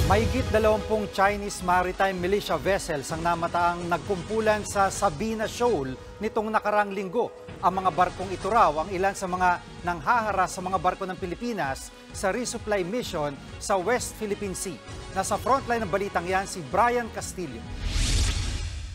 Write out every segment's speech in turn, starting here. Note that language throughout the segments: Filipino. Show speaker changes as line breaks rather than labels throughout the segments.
Mahigit 20 Chinese maritime militia vessels ang namataang nagkumpulan sa Sabina Shoal nitong nakarang linggo. Ang mga barkong ito raw ang ilan sa mga nanghaharas sa mga barko ng Pilipinas sa resupply mission sa West Philippine Sea. Nasa frontline ng balitang yan si Brian Castillo.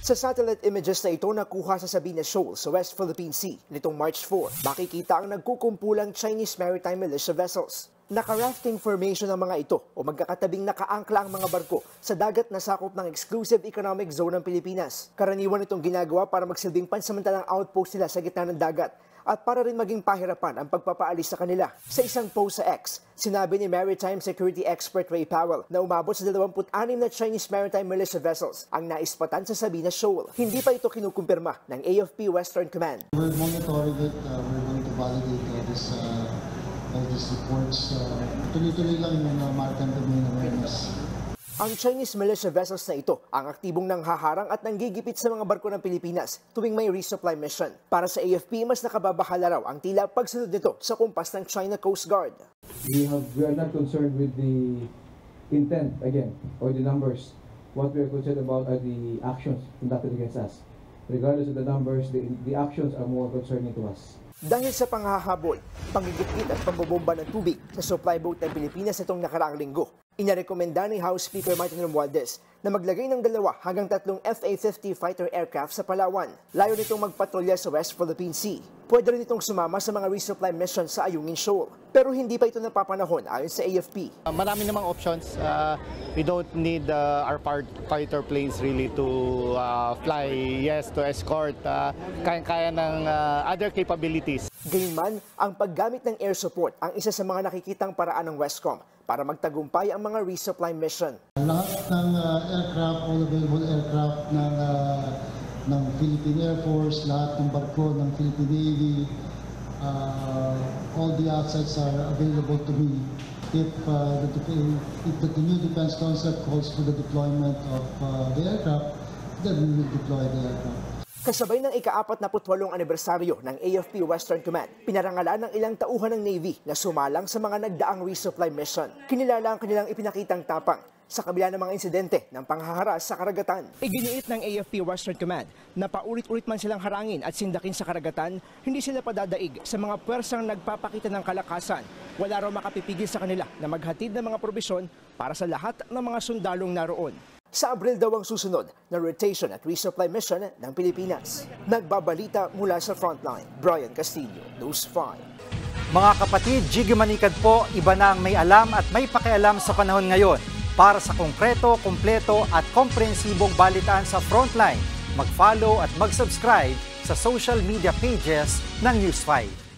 Sa satellite images na ito nakuha sa Sabina Shoal sa West Philippine Sea nitong March 4, makikita ang nagkukumpulang Chinese maritime militia vessels. Naka-rafting formation ang mga ito o magkakatabing nakaangkla ang mga barko sa dagat na sakop ng Exclusive Economic Zone ng Pilipinas. Karaniwan itong ginagawa para magsilbing pansamantalang outpost nila sa gitna ng dagat at para rin maging pahirapan ang pagpapaalis sa kanila. Sa isang post sa X, sinabi ni Maritime Security Expert Ray Powell na umabot sa 26 na Chinese maritime militia vessels ang naispatan sa Sabina Shoal. Hindi pa ito kinukumpirma ng AFP Western Command.
We're monitoring it. We're going to validate all these reports. Tuloy-tuloy lang yung maritime domain awareness.
Ang Chinese militia vessels na ito ang aktibong nanghaharang at nanggigipit sa mga barko ng Pilipinas tuwing may resupply mission. Para sa AFP, mas nakababahala raw ang tila pagsunod nito sa kumpas ng China Coast Guard.
We are not concerned with the intent, again, or the numbers. What we are concerned about are the actions conducted against us. Regardless of the numbers, the actions are more concerning to us.
Dahil sa panghahabol, panggigipit at pambobomba ng tubig sa supply boat ng Pilipinas itong nakaraang linggo, inarekomenda ni House Speaker Martin Romualdez na maglagay ng 2 hanggang 3 FA-50 fighter aircraft sa Palawan. Layo nitong magpatrolya sa West Philippine Sea. Pwede rin itong sumama sa mga resupply mission sa Ayungin Shoal. Pero hindi pa ito napapanahon ayon sa AFP.
Marami namang options. We don't need our fighter planes really to fly, to escort. Kaya-kaya ng other capabilities.
Gayunman, ang paggamit ng air support ang isa sa mga nakikitang paraan ng Westcom para magtagumpay ang mga resupply mission.
Lahat ng aircraft, all available aircraft ng Philippine Air Force, lahat ng barko ng Philippine Navy, all the assets are available to me. If the new defense concept calls for the deployment of the aircraft, then we will deploy the aircraft.
Kasabay ng ika-48 anibersaryo ng AFP Western Command, pinarangalan ng ilang tauhan ng Navy na sumalang sa mga nagdaang resupply mission. Kinilala ang kanilang ipinakitang tapang sa kabila ng mga insidente ng panghaharas sa karagatan. Iginiit ng AFP Western Command na paulit-ulit man silang harangin at sindakin sa karagatan, hindi sila padadaig sa mga pwersang nagpapakita ng kalakasan. Wala raw makapipigil sa kanila na maghatid ng mga probisyon para sa lahat ng mga sundalong naroon. Sa Abril daw ang susunod na rotation at resupply mission ng Pilipinas. Nagbabalita mula sa frontline, Brian Castillo, News 5.
Mga kapatid, Jiggy Manikad po, iba na ang may alam at may pakialam sa panahon ngayon. Para sa konkreto, kumpleto at komprehensibong balitaan sa frontline, mag-follow at mag-subscribe sa social media pages ng News 5.